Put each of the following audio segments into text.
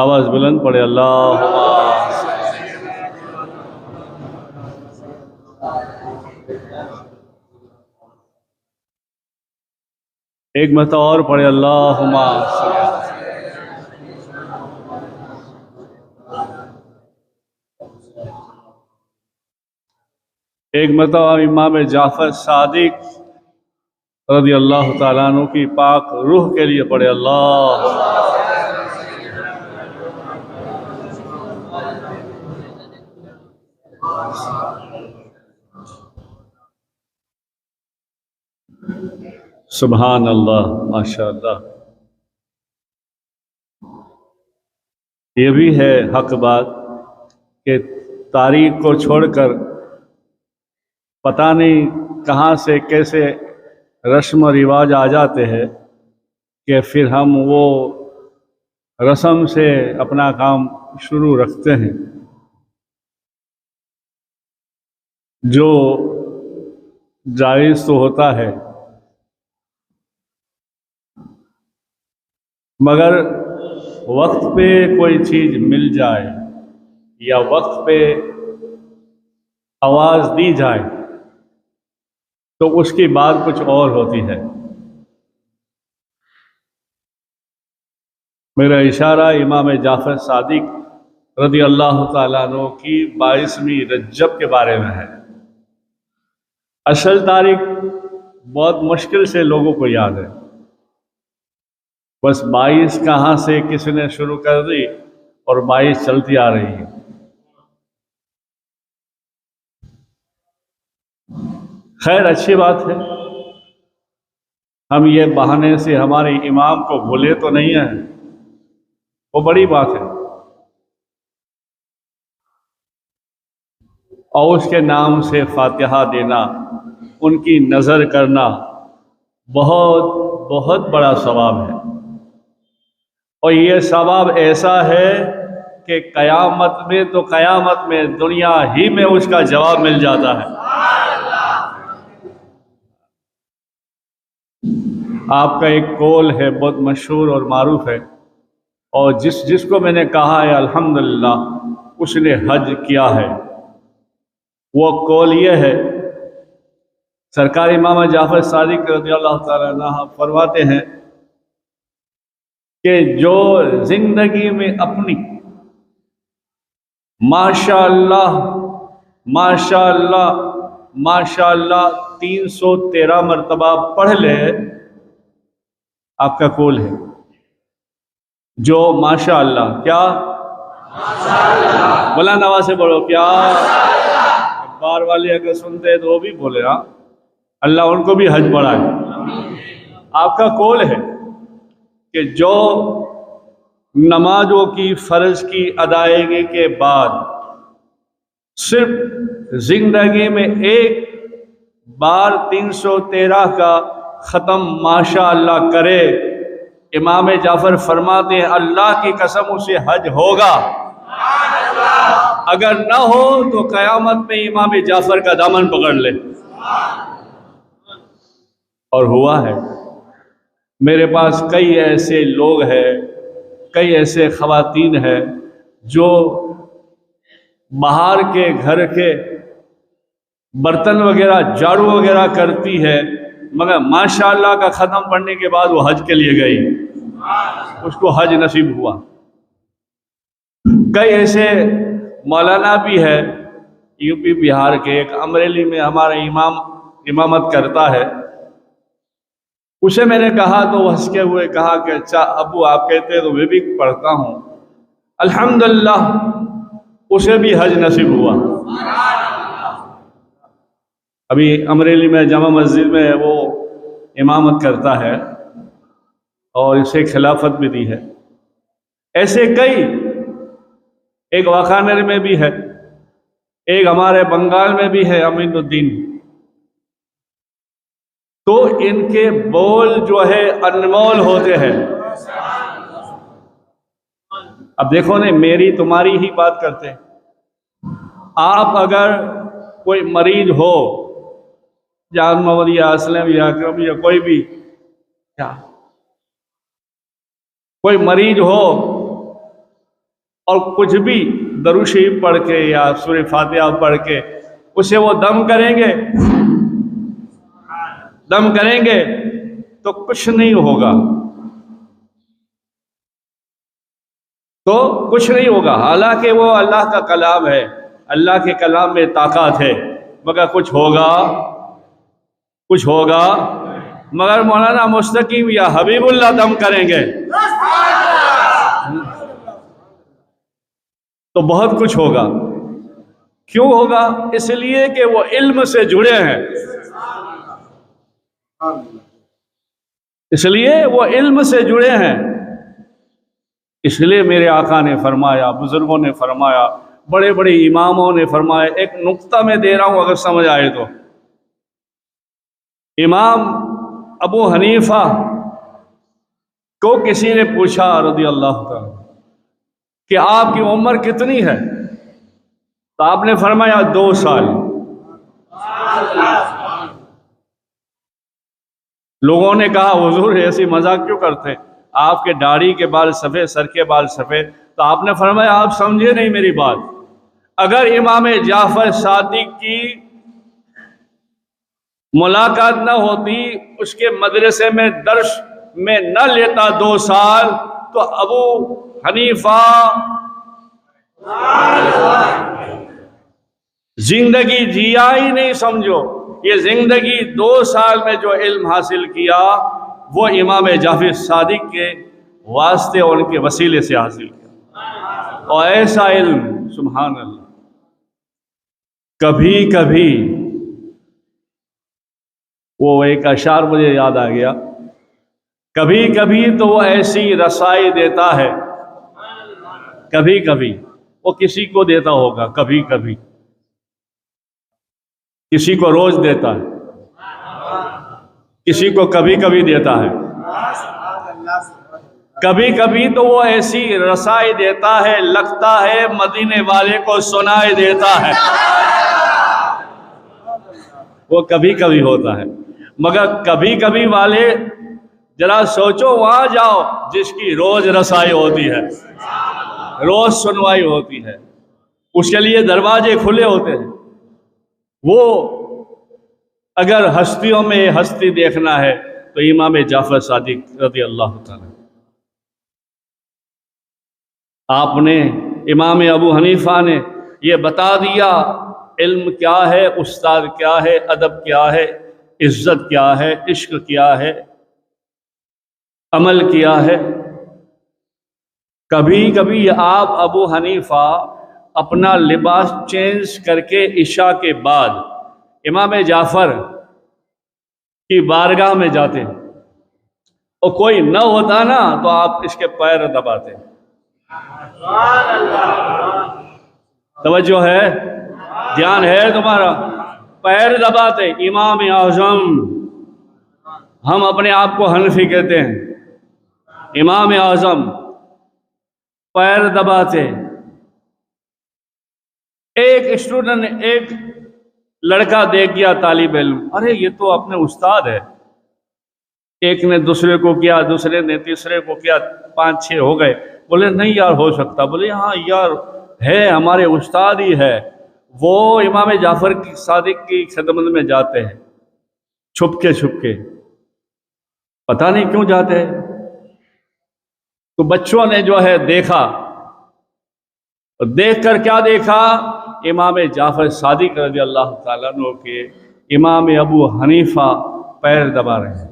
आवाज बुलंद पड़े अल्लाह। एक मरतबा और पढ़े अल्लाहुम्मा। एक मरतबा इमाम जाफर सादिक रज़ी अल्लाह ताला अन्हु की पाक रूह के लिए पढ़े अल्लाह। सुभान अल्लाह, माशाअल्लाह। ये भी है हक बात कि तारीख को छोड़कर पता नहीं कहाँ से कैसे रस्म रिवाज आ जाते हैं कि फिर हम वो रस्म से अपना काम शुरू रखते हैं, जो जायज़ तो होता है मगर वक्त पे कोई चीज़ मिल जाए या वक्त पे आवाज़ दी जाए तो उसकी बात कुछ और होती है। मेरा इशारा इमाम जाफर सादिक रज़ी अल्लाह ताला अन्हु की 22वीं रज्जब के बारे में है। असल तारीख बहुत मुश्किल से लोगों को याद है, बस 22 कहाँ से किसने शुरू कर दी और 22 चलती आ रही है। खैर, अच्छी बात है, हम ये बहाने से हमारे इमाम को भूले तो नहीं है, वो बड़ी बात है। और उसके नाम से फातिहा देना, उनकी नज़र करना बहुत बहुत बड़ा सवाब है। और ये सवाब ऐसा है कि क़यामत में तो क़यामत में दुनिया ही में उसका जवाब मिल जाता है। आपका एक कौल है बहुत मशहूर और मारूफ है, और जिसको मैंने कहा है अल्हम्दुलिल्लाह उसने हज किया है। वो कौल ये है, सरकार इमाम जाफर सादिक रज़ियल्लाहु ताला अन्हु फरमाते हैं कि जो जिंदगी में अपनी माशाअल्लाह माशाअल्लाह माशाअल्लाह 313 मरतबा पढ़ ले, आपका कौल है। जो माशाअल्लाह, क्या माशाअल्लाह, बुलंद आवाज से बोलो, क्या बार वाले अगर सुनते हैं तो वो भी बोले, हाँ, अल्लाह उनको भी हज बढ़ाए। आपका कौल है कि जो नमाजों की फ़र्ज की अदायगी के बाद सिर्फ जिंदगी में एक बार 313 का ख़त्म माशाअल्लाह करे, इमाम जाफर फरमाते हैं अल्लाह की कसम उसे हज होगा। अगर ना हो तो क़यामत में इमाम जाफर का दामन पकड़ ले। और हुआ है। मेरे पास कई ऐसे लोग हैं, कई ऐसे ख़वातीन हैं जो बाहर के घर के बर्तन वगैरह झाड़ू वगैरह करती है, मगर माशाअल्लाह का ख़त्म पढ़ने के बाद वो हज के लिए गई, उसको हज नसीब हुआ। कई ऐसे मौलाना भी है यूपी बिहार के, एक अमरेली में हमारा इमामत करता है, उसे मैंने कहा तो वो हंसते हुए कहा कि अच्छा अबू आप कहते हैं तो मैं भी पढ़ता हूँ। अल्हम्दुलिल्लाह उसे भी हज नसीब हुआ। अभी अमरेली में जामा मस्जिद में वो इमामत करता है और इसे खिलाफत भी दी है। ऐसे कई, एक वाखानर में भी है, एक हमारे बंगाल में भी है अमीनुद्दीन। तो इनके बोल जो है अनमोल होते हैं। अब देखो ने, मेरी तुम्हारी ही बात करते हैं। आप अगर कोई मरीज हो, जान मोहम्मद या असलम या अकरम या कोई भी, क्या कोई मरीज हो और कुछ भी दरूद शरीफ पढ़ के या सूरह फातिहा पढ़ के उसे वो दम करेंगे तो कुछ नहीं होगा, तो कुछ नहीं होगा। हालांकि वो अल्लाह का कलाम है, अल्लाह के कलाम में ताकत है, मगर कुछ होगा। मगर मौलाना मुस्तकीम या हबीबुल्लाह दम करेंगे तो बहुत कुछ होगा। क्यों होगा? इसलिए कि वो इल्म से जुड़े हैं, इसलिए वो इल्म से जुड़े हैं। इसलिए मेरे आका ने फरमाया, बुजुर्गों ने फरमाया, बड़े बड़े इमामों ने फरमाया। एक नुक्ता मैं दे रहा हूं, अगर समझ आए तो। इमाम अबू हनीफा को किसी ने पूछा रज़ी अल्लाह ताला कि आपकी उम्र कितनी है? तो आपने फरमाया 2 साल। लोगों ने कहा हुजूर ऐसी मजाक क्यों करते, आपके दाढ़ी के बाल सफ़ेद, सर के बाल सफ़ेद। तो आपने फरमाया आप समझे नहीं मेरी बात। अगर इमाम जाफर सादिक की मुलाकात न होती, उसके मदरसे में दर्श में न लेता 2 साल, तो अबू हनीफा जिंदगी जिया ही नहीं। समझो, ये जिंदगी 2 साल में जो इल्म हासिल किया वो इमाम जाफर सादिक के वास्ते और उनके वसीले से हासिल किया। और ऐसा इल्म, सुभान अल्लाह, कभी कभी वो एक अशार मुझे याद आ गया, कभी कभी तो वो ऐसी रसाई देता है, कभी कभी वो किसी को देता होगा, कभी कभी किसी को रोज देता है, किसी को कभी कभी देता है, कभी कभी तो वो ऐसी रसाई देता है, लगता है मदीने वाले को सुनाई देता है। वो कभी कभी होता है। मगर कभी कभी वाले जरा सोचो, वहां जाओ जिसकी रोज रसाई होती है, रोज सुनवाई होती है, उसके लिए दरवाजे खुले होते हैं। वो अगर हस्तियों में हस्ती देखना है तो इमाम जाफर सादिक रज़ी अल्लाह ताला। आपने, इमाम अबू हनीफा ने ये बता दिया इल्म क्या है, उस्ताद क्या है, अदब क्या है, इज्जत क्या है, इश्क क्या है, अमल क्या है। कभी कभी आप अबू हनीफा अपना लिबास चेंज करके इशा के बाद इमाम जाफर की बारगाह में जाते और कोई न होता ना तो आप इसके पैर दबाते। तवज्जो है, ध्यान है तुम्हारा? पैर दबाते। इमाम आज़म, हम अपने आप को हनफी कहते हैं, इमाम आज़म पैर दबाते। एक स्टूडेंट, एक लड़का देख गया तालिब इल्म, अरे ये तो अपने उस्ताद है। एक ने दूसरे को किया, दूसरे ने तीसरे को किया, 5-6 हो गए। बोले नहीं यार हो सकता। बोले हाँ यार है, हमारे उस्ताद ही है। वो इमाम जाफर की सादिक की खिदमत में जाते हैं छुपके छुपके, पता नहीं क्यों जाते हैं। तो बच्चों ने जो है देखा, देख कर क्या देखा, इमाम जाफर सादिक रज़ी अल्लाह ताला अन्हु के इमाम अबू हनीफा पैर दबा रहे हैं।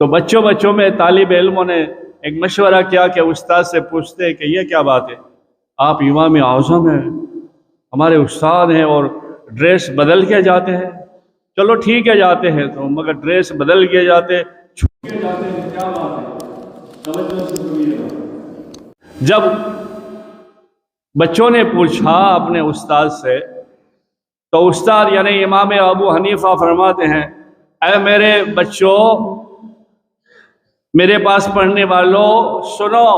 तो बच्चों में तालिब इल्मों ने एक मशवरा किया कि उस्ताद से पूछते हैं कि ये क्या बात है, आप इमाम आज़म हैं, हमारे उस्ताद हैं और ड्रेस बदल के जाते हैं। चलो ठीक है जाते हैं तो, मगर ड्रेस बदल के जाते, छुप के जाते हैं, क्या बात है? जब बच्चों ने पूछा अपने उस्ताद से, तो उस्ताद यानी इमाम अबू हनीफा फरमाते हैं, ऐ मेरे बच्चों, मेरे पास पढ़ने वालों सुनो,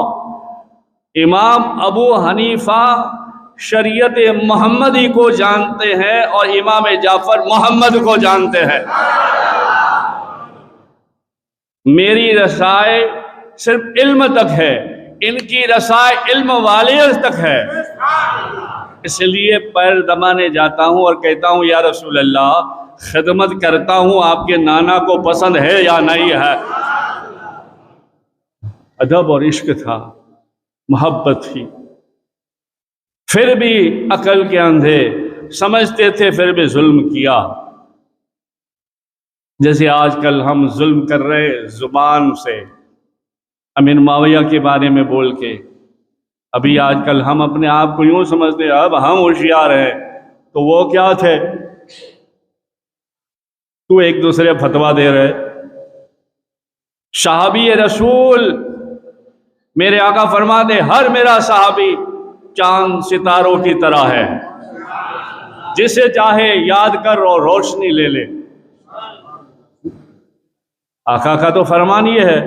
इमाम अबू हनीफा शरीयत मोहम्मदी को जानते हैं और इमाम जाफर मोहम्मद को जानते हैं। मेरी रसाई सिर्फ इल्म तक है, इनकी रसाई इल्म वालियत तक है। इसलिए पैर दबाने जाता हूं और कहता हूं या रसूल अल्लाह, खिदमत करता हूं, आपके नाना को पसंद है या नहीं है। अदब और इश्क था, मोहब्बत थी। फिर भी अकल के अंधे समझते थे, फिर भी जुल्म किया। जैसे आजकल हम जुल्म कर रहे जुबान से, अमीर माविया के बारे में बोल के। अभी आजकल हम अपने आप को यूं समझते हैं अब हम होशियार हैं, तो वो क्या थे? तू एक दूसरे फतवा दे रहे। सहाबी रसूल मेरे आका फरमाते, हर मेरा सहाबी चांद सितारों की तरह है, जिसे चाहे याद कर और रोशनी ले ले। आका का तो फरमान ये है,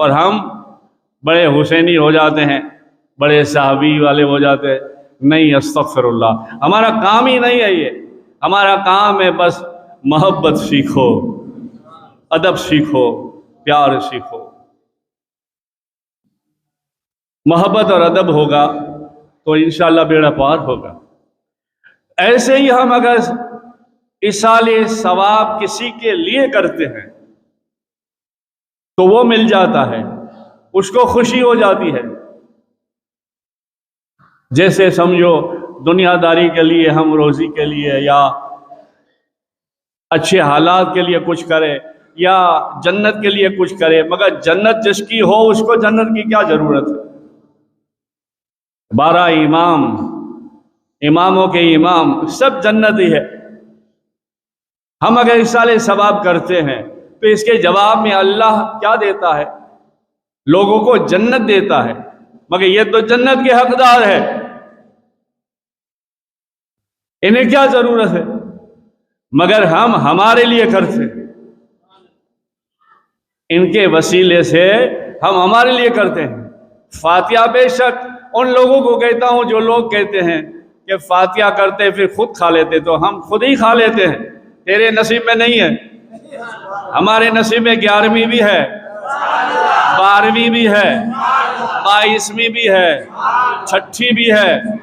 और हम बड़े हुसैनी हो जाते हैं, बड़े सहाबी वाले हो जाते हैं। नहीं, अस्तगफिरुल्लाह, हमारा काम ही नहीं है ये। हमारा काम है बस मोहब्बत सीखो, अदब सीखो, प्यार सीखो। मोहब्बत और अदब होगा तो इंशाअल्लाह बेड़ा पार होगा। ऐसे ही हम अगर इसाले सवाब किसी के लिए करते हैं तो वो मिल जाता है, उसको खुशी हो जाती है। जैसे समझो दुनियादारी के लिए, हम रोजी के लिए या अच्छे हालात के लिए कुछ करें या जन्नत के लिए कुछ करें, मगर जन्नत जिसकी हो उसको जन्नत की क्या जरूरत है? 12 इमाम, इमामों के इमाम, सब जन्नत ही है। हम अगर इस साले सवाब करते हैं तो इसके जवाब में अल्लाह क्या देता है? लोगों को जन्नत देता है, मगर ये तो जन्नत के हकदार है, इन्हें क्या जरूरत है? मगर हम हमारे लिए करते, इनके वसीले से हम हमारे लिए करते हैं। फातिहा बेशक उन लोगों को कहता हूं जो लोग कहते हैं कि फातिहा करते फिर खुद खा लेते, तो हम खुद ही खा लेते हैं। तेरे नसीब में नहीं है, हमारे नसीब में 11वीं भी है, 12वीं भी है, 22वीं भी है, 6ठी भी है,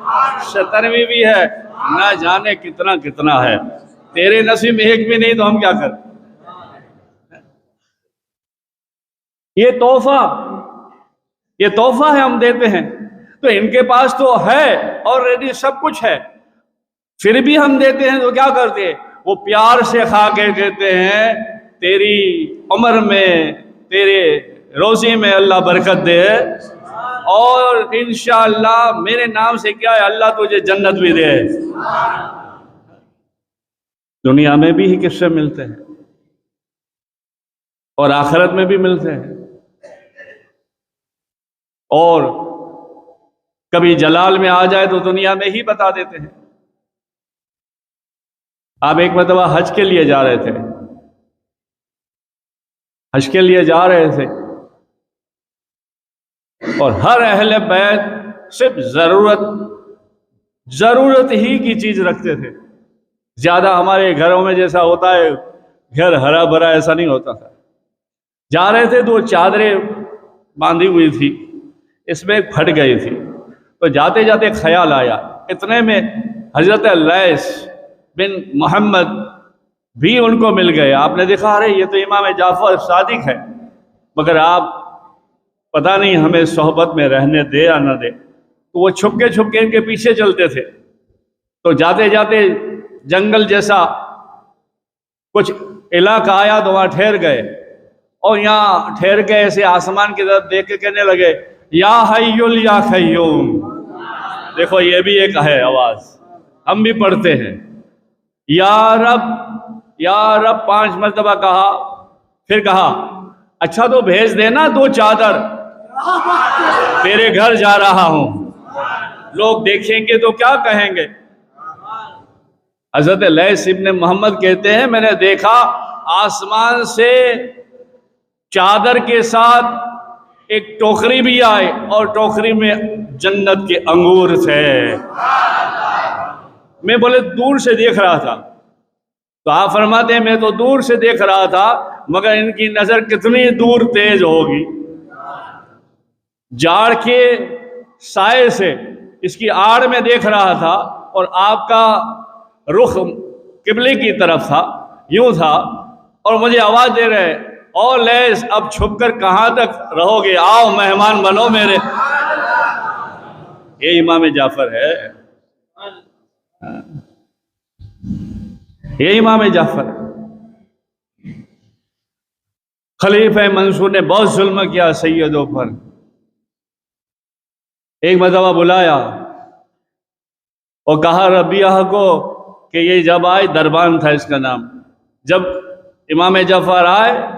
17वीं भी है, ना जाने कितना कितना है। तेरे नसीब में एक भी नहीं तो हम क्या करें? ये तोहफा है, हम देते हैं। तो इनके पास तो है ऑलरेडी, सब कुछ है, फिर भी हम देते हैं तो क्या करते हैं? वो प्यार से खा के देते हैं, तेरी उम्र में, तेरे रोजी में अल्लाह बरकत दे, और इंशाअल्लाह मेरे नाम से क्या है, अल्लाह तुझे जन्नत भी दे। दुनिया में भी ही किस्से मिलते हैं और आखिरत में भी मिलते हैं। और कभी जलाल में आ जाए तो दुनिया में ही बता देते हैं। आप एक मरतबा हज के लिए जा रहे थे, हज के लिए जा रहे थे और हर अहले बैत सिर्फ जरूरत ही की चीज रखते थे। ज्यादा हमारे घरों में जैसा होता है, घर हरा भरा, ऐसा नहीं होता था। जा रहे थे तो चादरें बांधी हुई थी, इसमें फट गई थी, तो जाते जाते ख्याल आया। इतने में हजरत लैस बिन मोहम्मद भी उनको मिल गए। आपने देखा, अरे ये तो इमाम जाफर सादिक है, मगर आप पता नहीं हमें सोहबत में रहने दे या न दे। तो वो छुपके छुपके इनके पीछे चलते थे। तो जाते जाते जंगल जैसा कुछ इलाका आया तो वहां ठहर गए, और यहाँ ठहर गए ऐसे आसमान की तरफ देख के कहने लगे, या हय्युल या खय्यूम। देखो ये भी एक है आवाज, हम भी पढ़ते हैं, या रब 5 मरतबा कहा। फिर कहा, अच्छा तो भेज देना 2 चादर, तेरे घर जा रहा हूं, लोग देखेंगे तो क्या कहेंगे। हजरत लैस इब्न मोहम्मद कहते हैं, मैंने देखा आसमान से चादर के साथ एक टोकरी भी आई और टोकरी में जन्नत के अंगूर थे। मैं बोले दूर से देख रहा था, तो आप फरमाते हैं मैं तो दूर से देख रहा था, मगर इनकी नजर कितनी दूर तेज होगी। जाड़ के साए से इसकी आड़ में देख रहा था और आपका रुख किबले की तरफ था, यूं था, और मुझे आवाज दे रहे ओ लैस अब छुपकर कहां तक रहोगे, आओ मेहमान बनो मेरे। ये इमाम जाफर है, ये इमाम जाफर। खलीफा मंसूर ने बहुत जुल्म किया सैयदों पर। एक मरतबा बुलाया और कहा रबिया को कि ये जब आए, दरबान था इसका नाम, जब इमाम जाफर आए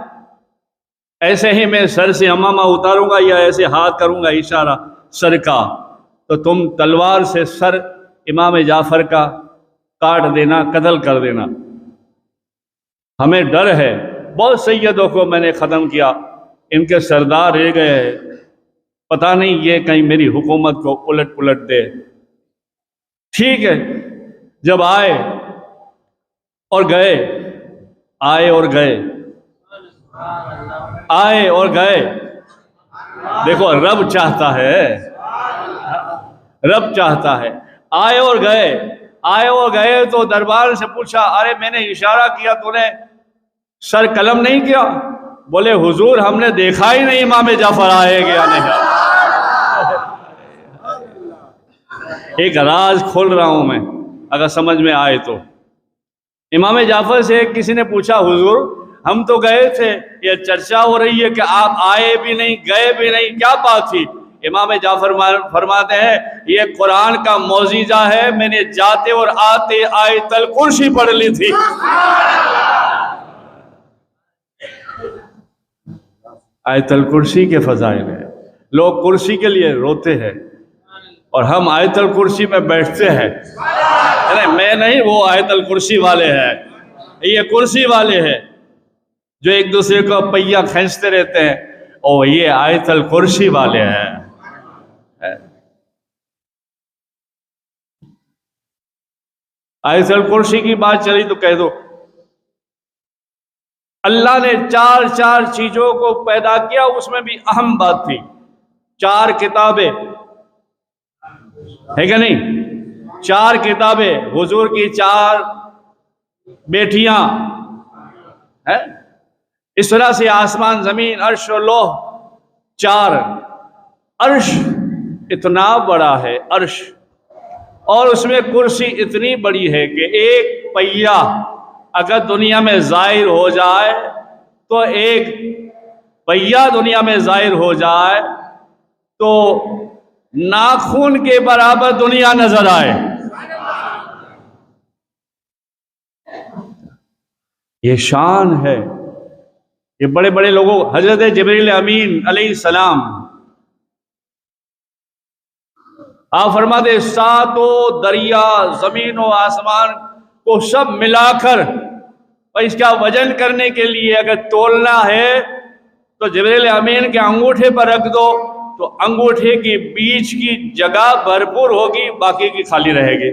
ऐसे ही मैं सर से अमामा उतारूंगा या ऐसे हाथ करूंगा इशारा सर का, तो तुम तलवार से सर इमाम जाफर का काट देना, कत्ल कर देना। हमें डर है, बहुत सैयदों को मैंने ख़त्म किया, इनके सरदार रह गए, पता नहीं ये कहीं मेरी हुकूमत को उलट पुलट दे। ठीक है, जब आए और गए, आए और गए, आए और गए। देखो रब चाहता है, रब चाहता है। आए और गए, आए और गए तो दरबार से पूछा, अरे मैंने इशारा किया, तूने सर कलम नहीं किया? बोले हुजूर हमने देखा ही नहीं इमाम जाफर आएगा या नहीं। एक राज खोल रहा हूं मैं, अगर समझ में आए तो। इमाम जाफर से किसी ने पूछा, हुजूर हम तो गए थे, ये चर्चा हो रही है कि आप आए भी नहीं गए भी नहीं, क्या बात थी? इमाम जाफर फरमाते हैं ये कुरान का मौजिजा है, मैंने जाते और आते आयतल कुर्सी पढ़ ली थी। आयतल कुर्सी के फजाइल है। लोग कुर्सी के लिए रोते हैं और हम आयतल कुर्सी में बैठते हैं। अरे मैं नहीं, वो आयतल कुर्सी वाले हैं, ये कुर्सी वाले हैं जो एक दूसरे को पहिया खींचते रहते हैं, और ये आयतल कुर्सी वाले हैं। आयतल कुर्सी की बात चली तो कह दो, अल्लाह ने चार चार चीजों को पैदा किया, उसमें भी अहम बात थी, चार किताबें है क्या नहीं? चार किताबें, हुजूर की चार बेटियां है, इस तरह से आसमान जमीन अर्श और लोह चार। अर्श इतना बड़ा है अर्श, और उसमें कुर्सी इतनी बड़ी है कि एक पहिया अगर दुनिया में जाहिर हो जाए, तो एक पहिया दुनिया में जाहिर हो जाए तो नाखून के बराबर दुनिया नजर आए। ये शान है, ये बड़े बड़े लोगों, हजरत जिब्रील अमीन अलैहिस्सलाम, आप फरमाते सातों दरिया जमीन और आसमान को सब मिलाकर और इसका वजन करने के लिए अगर तोलना है तो जिब्रील अमीन के अंगूठे पर रख दो, तो अंगूठे के बीच की जगह भरपूर होगी, बाकी की खाली रहेगी।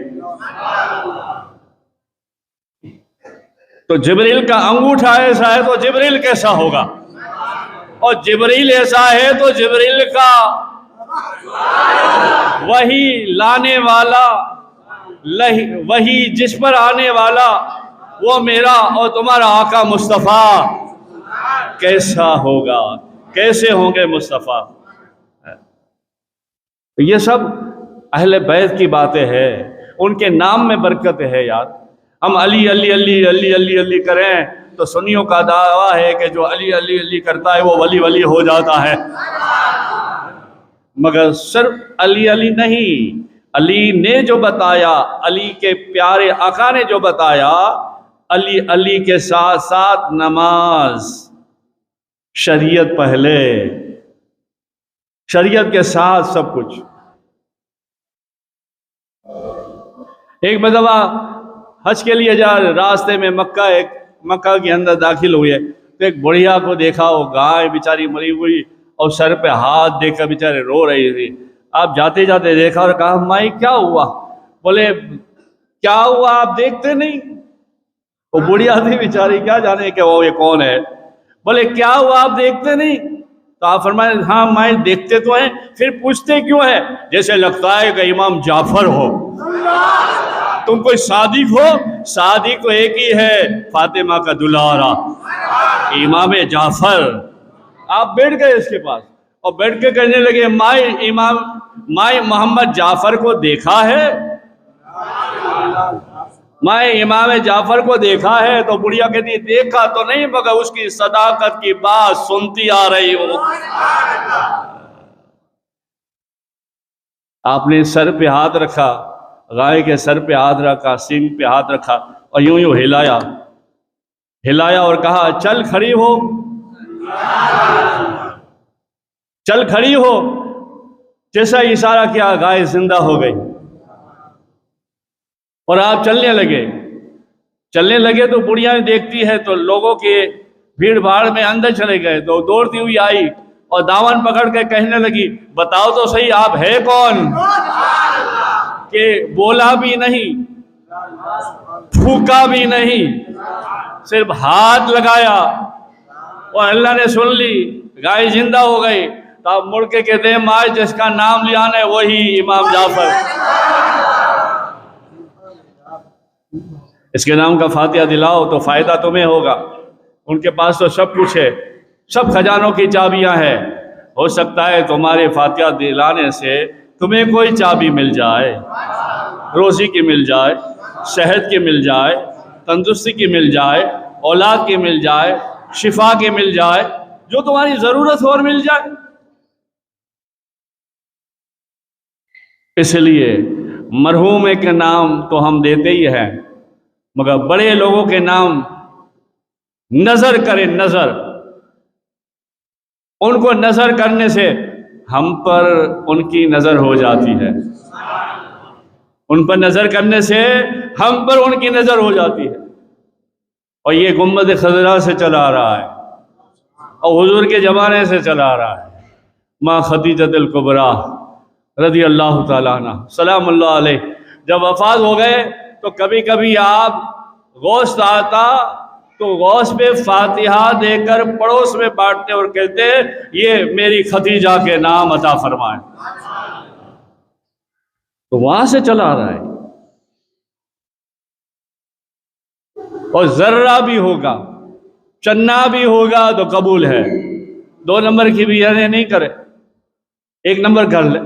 तो जिब्रील का अंगूठा ऐसा है तो जिब्रील कैसा होगा, और जिब्रील ऐसा है तो जिब्रील का वही लाने वाला, वही जिस पर आने वाला वो मेरा और तुम्हारा आका मुस्तफ़ा कैसा होगा, कैसे होंगे मुस्तफ़ा। ये सब अहले बैत की बातें हैं, उनके नाम में बरकत है यार। हम अली अली अली अली अली अली करें तो सुन्नियों का दावा है कि जो अली अली अली करता है वो वली वली हो जाता है, मगर सिर्फ अली अली नहीं, अली ने जो बताया, अली के प्यारे आका ने जो बताया, अली अली के साथ साथ नमाज, शरीयत पहले, शरीयत के साथ सब कुछ। एक मरतबा हज के लिए जा रास्ते में मक्का के अंदर दाखिल हुए तो एक बुढ़िया को देखा, वो गाय बेचारी मरी हुई, और सर पे हाथ देकर बेचारे रो रही थी। आप जाते जाते देखा और कहा, माई क्या हुआ? बोले, क्या हुआ आप देखते नहीं? वो बुढ़िया थी बेचारी, क्या जाने कि वो ये कौन है। बोले, क्या हुआ आप देखते नहीं? तो आप फरमाए, हाँ माई देखते तो हैं, फिर पूछते क्यों है? जैसे लगता है कि इमाम जाफर हो। तुम कोई सादिक हो? सादिक तो एक ही है, फातिमा का दुलारा इमाम जाफर। आप बैठ गए इसके पास और बैठ के कहने लगे, माई मोहम्मद जाफर को देखा है? मैं इमाम जाफर को देखा है? तो बुढ़िया कहती, देखा तो नहीं मगर उसकी सदाकत की बात सुनती आ रही हो। आपने सर पे हाथ रखा, गाय के सर पे हाथ रखा, सींग पे हाथ रखा और यूं यूं हिलाया और कहा, चल खड़ी हो, चल खड़ी हो। जैसा इशारा किया, गाय जिंदा हो गई और आप चलने लगे तो बुढ़िया देखती है तो लोगों के भीड़ भाड़ में अंदर चले गए। तो दौड़ती हुई आई और दामन पकड़ के कहने लगी, बताओ तो सही आप है कौन? कि बोला भी नहीं, फूका भी नहीं, सिर्फ हाथ लगाया और अल्लाह ने सुन ली, गाय जिंदा हो गई। तो आप मुड़ के कहते हैं, माँ जिसका नाम लिया है वही इमाम जाफर, इसके नाम का फातिहा दिलाओ तो फायदा तुम्हें होगा। उनके पास तो सब कुछ है, सब खजानों की चाबियां हैं। हो सकता है तुम्हारे फातिहा दिलाने से तुम्हें कोई चाबी मिल जाए, रोजी की मिल जाए, सेहत की मिल जाए, तंदुरुस्ती की मिल जाए, औलाद की मिल जाए, शिफा की मिल जाए, जो तुम्हारी जरूरत हो और मिल जाए। इसलिए मरहूम के नाम तो हम देते ही हैं, मगर बड़े लोगों के नाम नजर करें, नजर, उनको नजर करने से हम पर उनकी नजर हो जाती है, उन पर नजर करने से हम पर उनकी नजर हो जाती है। और ये गुम्बद खजरा से चला आ रहा है और हुजूर के जमाने से चला आ रहा है। माँ खदीजतुल कुबरा रज़ी अल्लाह ताला अन्हा सलामुल्लाह अलैह जब वफात हो गए तो कभी कभी आप गौस आता तो गौस पे फातिहा देकर पड़ोस में बांटते और कहते, ये मेरी खदीजा के नाम अता फरमाए। तो वहां से चला आ रहा है। और जर्रा भी होगा, चन्ना भी होगा तो कबूल है। 2 नंबर की बिरयानी नहीं करे, 1 नंबर कर ले,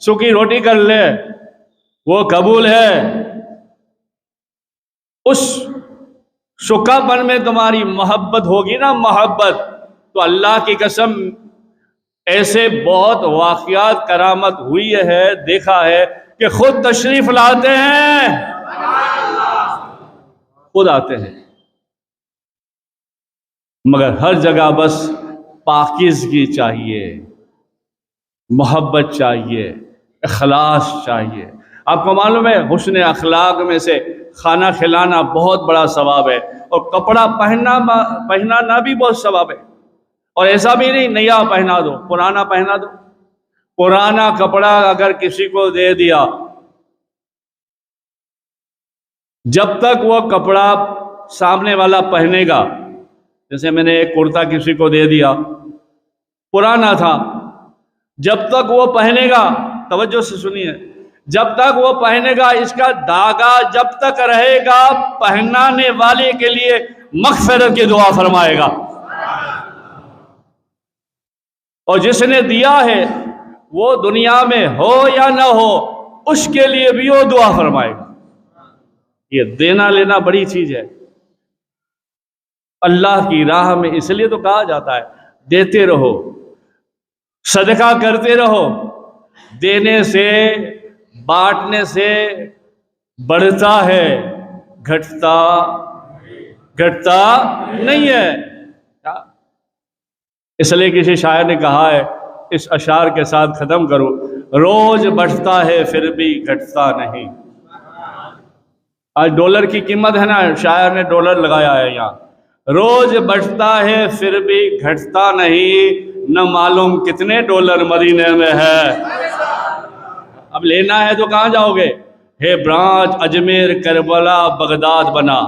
सूखी रोटी कर ले, वो कबूल है। उस शुकापन में तुम्हारी मोहब्बत होगी ना, मोहब्बत, तो अल्लाह की कसम ऐसे बहुत वाक़यात करामत हुई है, देखा है कि खुद तशरीफ लाते हैं, खुद आते हैं। मगर हर जगह बस पाकीज़गी चाहिए, मोहब्बत चाहिए, इखलास चाहिए। आपको मालूम है हुस्न अखलाक में से खाना खिलाना बहुत बड़ा सवाब है, और कपड़ा पहनाना भी बहुत सवाब है। और ऐसा भी नहीं नया पहना दो, पुराना पहना दो। पुराना कपड़ा अगर किसी को दे दिया, जब तक वो कपड़ा सामने वाला पहनेगा, जैसे मैंने एक कुर्ता किसी को दे दिया, पुराना था, जब तक वो पहनेगा, तवज्जो से सुनिए, जब तक वो पहनेगा इसका धागा जब तक रहेगा, पहनाने वाले के लिए मग़फ़िरत की दुआ फरमाएगा। और जिसने दिया है वो दुनिया में हो या ना हो, उसके लिए भी वो दुआ फरमाएगा। ये देना लेना बड़ी चीज है अल्लाह की राह में। इसलिए तो कहा जाता है देते रहो, सदका करते रहो। देने से, बांटने से बढ़ता है, घटता नहीं है। इसलिए किसी शायर ने कहा है, इस अशार के साथ खत्म करो, रोज बढ़ता है फिर भी घटता नहीं। आज डॉलर की कीमत है ना, शायर ने डॉलर लगाया है यहाँ, रोज बढ़ता है फिर भी घटता नहीं, न मालूम कितने डॉलर मदीने में है। अब लेना है तो कहाँ जाओगे? हे ब्रांच अजमेर करबला बगदाद बना,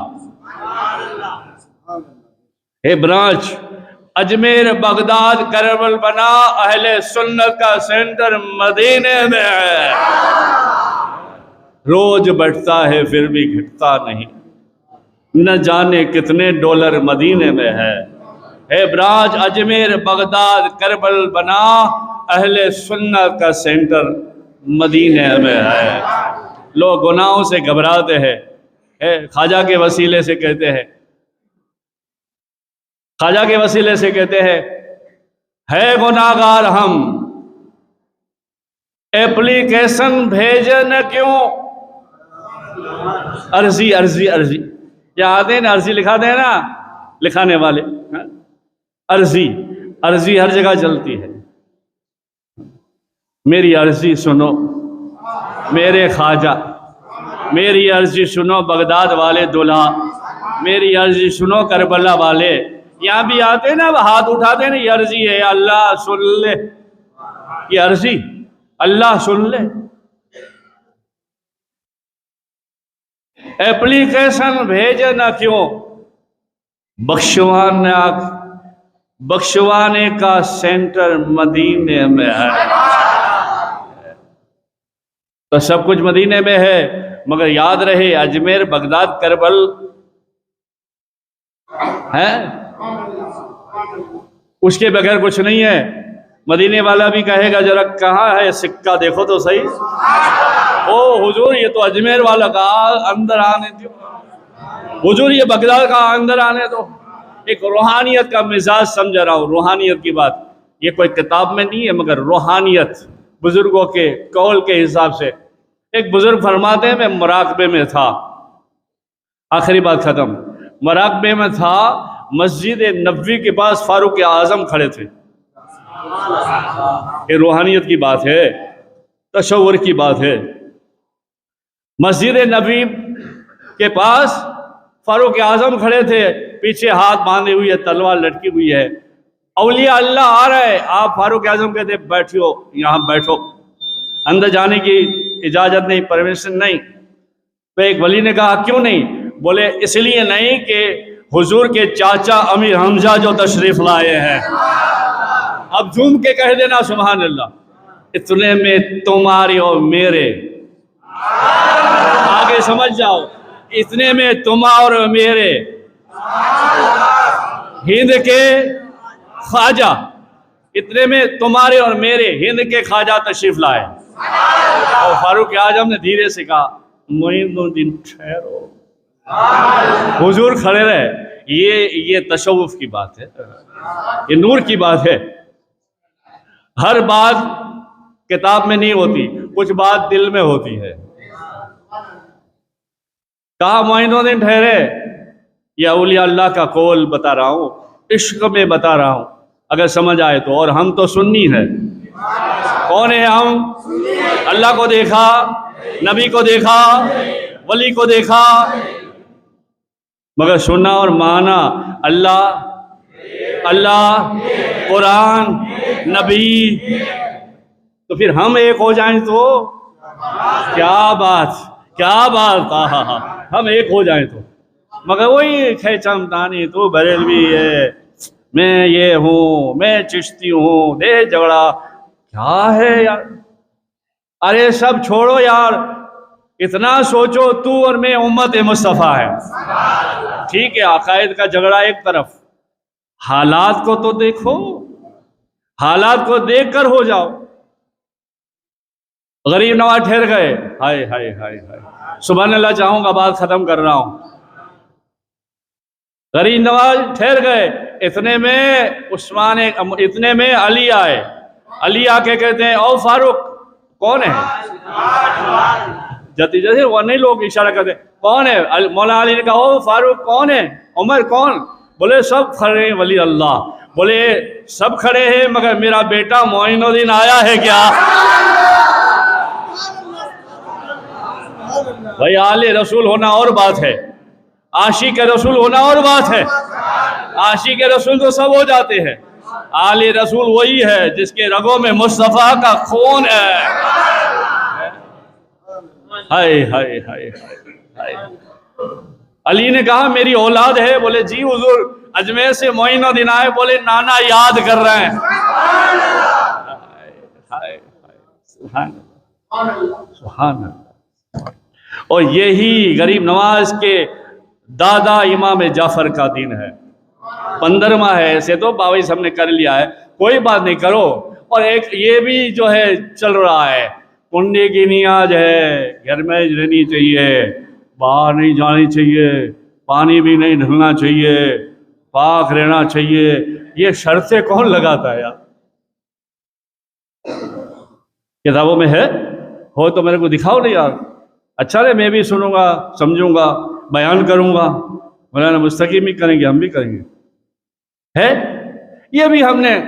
हे ब्रांच अजमेर बगदाद करबल बना, अहले सुन्नत का सेंटर मदीने में है। रोज बढ़ता है फिर भी घटता नहीं, न जाने कितने डॉलर मदीने में है। हे ब्रांच अजमेर बगदाद करबल बना, अहले सुन्नत का सेंटर मदीने में है। लोग गुनाहों से घबराते हैं, ख्वाजा के वसीले से कहते हैं, ख्वाजा के वसीले से कहते हैं, है गुनाहगार हम, एप्लीकेशन भेजे न क्यों। अर्जी अर्जी अर्जी, या आते हैं ना अर्जी लिखा दे ना लिखाने वाले, अर्जी अर्जी हर जगह चलती है। मेरी अर्जी सुनो मेरे ख्वाजा, मेरी अर्जी सुनो बगदाद वाले दूल्हा, मेरी अर्जी सुनो करबला वाले। यहाँ भी आते ना, हाथ उठाते ना, ये अर्जी है, अल्लाह सुन ले, ये अर्जी अल्लाह सुन ले। एप्लीकेशन भेजे ना क्यों, बख्शवाने का सेंटर मदीने में है। तो सब कुछ मदीने में है, मगर याद रहे अजमेर बगदाद करबल है, उसके बगैर कुछ नहीं है। मदीने वाला भी कहेगा जरा कहाँ है सिक्का देखो तो सही। ओ हुजूर ये तो अजमेर वाला का, अंदर आने दो हुजूर, ये बगदाद का अंदर आने दो। एक रूहानियत का मिजाज समझ रहा हूँ, रूहानियत की बात, ये कोई किताब में नहीं है मगर रूहानियत बुजुर्गों के कौल के हिसाब से। एक बुजुर्ग फरमाते हैं, मैं मुराकबे में था, आखिरी बात खत्म, मुराकबे में था, मस्जिद नबवी के पास फारूक आजम खड़े थे। ये रूहानियत की बात है, तशव्वुर की बात है। मस्जिद नबवी के पास फारूक आजम खड़े थे, पीछे हाथ बांधे हुई है, तलवार लटकी हुई है। औलिया अल्लाह आ रहे, आप फारूक आजम कहते बैठियो, यहाँ बैठो, अंदर जाने की इजाजत नहीं, परमिशन नहीं। तो एक वली ने कहा क्यों नहीं? बोले इसलिए नहीं कि हुजूर के चाचा अमीर हमजा जो तशरीफ लाए हैं। अब झूम के कह देना सुभान अल्लाह, इतने में तुम्हारे और मेरे, आगे समझ जाओ, इतने में तुम और मेरे हिंद के ख्वाजा, इतने में तुम्हारे और मेरे हिंद के ख्वाजा तशरीफ लाए। और फारूक आजम ने धीरे से कहा मोइनुद्दीन ठहरो, हुजूर खड़े रहे। ये तशव्वुफ की बात है, ये नूर की बात है। हर बात किताब में नहीं होती, कुछ बात दिल में होती है। कहा मोइनुद्दीन ठहरे, या औलिया अल्लाह का कौल बता रहा हूँ, इश्क में बता रहा हूँ, अगर समझ आए तो। और हम तो सुन्नी है। कौन है हम? अल्लाह को देखा, नबी को देखा, वली को देखा, मगर सुना और माना अल्लाह अल्लाह, कुरान, नबी। तो फिर हम एक हो जाएं तो क्या बात, क्या बात, हम एक हो जाएं तो। मगर वही खेचमतानी, तू बरेलवी है, मैं ये हूँ, मैं चिश्ती हूँ, दे झगड़ा, क्या है यार। अरे सब छोड़ो यार, इतना सोचो तू और मैं उम्मत मुस्तफ़ा है, ठीक है। अकायद का झगड़ा एक तरफ, हालात को तो देखो, हालात को देखकर हो जाओ। गरीब नवाज ठहर गए, हाय हाय हाय हाय, सुभान अल्लाह चाहूंगा, बात खत्म कर रहा हूं। गरीब नवाज ठहर गए, इतने में उस्मान, इतने में अली आए। अली आके कहते हैं ओ फारूक कौन है? जैसे जैसे वो नहीं, लोग इशारा करते कौन है? मौला अली ने कहा ओ फारूक कौन है? उमर कौन? बोले सब खड़े हैं वली अल्लाह। बोले सब खड़े हैं मगर मेरा बेटा मोइनुद्दीन आया है क्या? भाई आले रसूल होना और बात है, आशिक रसूल होना और बात है। आशिक रसूल तो सब हो जाते हैं, आले रसूल वही है जिसके रगों में मुस्तफ़ा का खून है। हाय हाय हाय हाय। अली ने कहा मेरी औलाद है, बोले जी हुजूर, अजमेर से मोइनुद्दीन आए, बोले नाना याद कर रहे हैं। हाय सुभान सुभान। और यही गरीब नवाज के दादा इमाम जाफर का दिन है, 15वां है। ऐसे तो 22 हमने कर लिया है, कोई बात नहीं, करो। और एक ये भी जो है चल रहा है, पुण्य की नियाज है, घर में रहनी चाहिए, बाहर नहीं जानी चाहिए, पानी भी नहीं ढलना चाहिए, पाक रहना चाहिए। ये शर्तें कौन लगाता है यार? किताबों में है, हो तो मेरे को दिखाओ नहीं यार। अच्छा रे, मैं भी सुनूंगा, समझूंगा, बयान करूंगा। मौलाना मुस्तकीम भी करेंगे, हम भी करेंगे। है ये भी हमने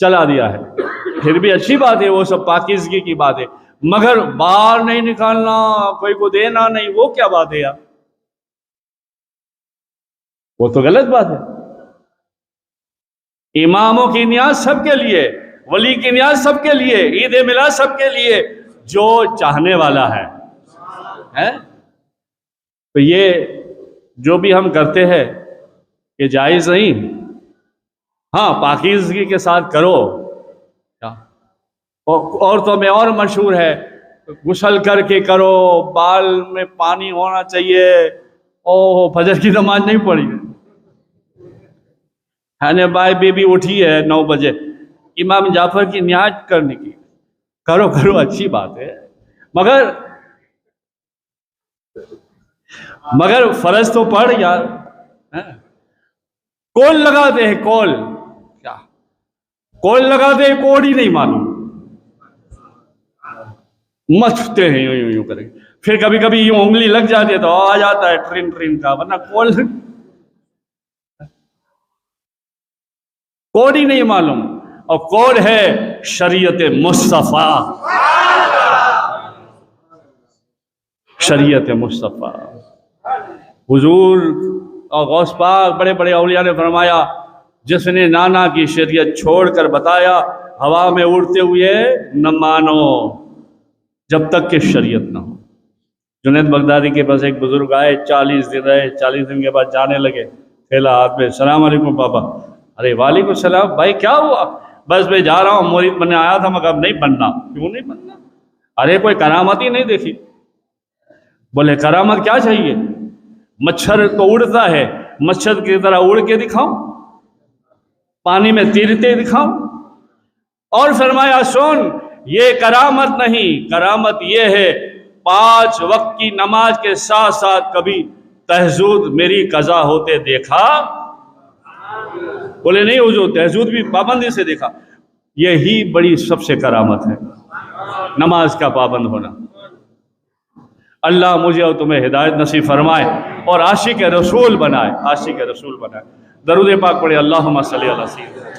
चला दिया है, फिर भी अच्छी बात है, वो सब पाकीज़गी की बात है, मगर बाहर नहीं निकालना, कोई को देना नहीं, वो क्या बात है यार? वो तो गलत बात है। इमामों की नियाज सबके लिए, वली की नियाज सबके लिए, ईद मिलाद सबके लिए, जो चाहने वाला है। तो ये जो भी हम करते हैं ये जायज़ नहीं। हाँ, पाकीज़गी के साथ करो। और तो में और मशहूर है, गुसल करके करो, बाल में पानी होना चाहिए। ओह, फजर की नमाज नहीं पढ़ी है ने भाई, बेबी उठी है 9 बजे इमाम जाफर की नियाज करने की, करो करो, अच्छी बात है, मगर फर्ज तो पढ़ यार। कॉल लगाते हैं, कॉल क्या कॉल लगाते हैं, कोड ही नहीं मालूम, मचते हैं यूं यूं करेंगे, फिर कभी कभी यूं उंगली लग जाती है तो आ जाता है ट्रिन ट्रिन का, वरना कोड ही नहीं मालूम। और कोड है शरीयत मुस्तफ़ा, शरीयत मुस्तफ़ा। हुजूर और गौस पाक बड़े बड़े औलिया ने फरमाया, जिसने नाना की शरीयत छोड़कर बताया, हवा में उड़ते हुए न मानो जब तक कि शरीयत ना हो। जुनैद बगदादी के पास एक बुजुर्ग आए, 40 दिन रहे, 40 दिन के बाद जाने लगे, थैला हाथ में, सलाम अलैकुम पापा। अरे वालेकुम सलाम, भाई क्या हुआ? बस मैं जा रहा हूँ, मुरीद बनने आया था, मगर अब नहीं बनना। क्यों नहीं बनना? अरे कोई करामत ही नहीं देखी। बोले करामत क्या चाहिए? मच्छर तो उड़ता है, मच्छर की तरह उड़ के दिखाओ, पानी में तैरते दिखाओ। और फरमाया सुन, ये करामत नहीं, करामत ये है 5 वक्त की नमाज के साथ साथ कभी तहज्जुद मेरी कज़ा होते देखा? बोले नहीं हुजूर, तहज्जुद भी पाबंदी से देखा। यही बड़ी सबसे करामत है, नमाज का पाबंद होना। अल्लाह मुझे और तुम्हें हिदायत नसीब फरमाए और आशिक रसूल बनाए, आशिक रसूल बनाए। दरूद पाक पढ़े, अल्लाहुम्मा सल्ली अला सय्यिदना।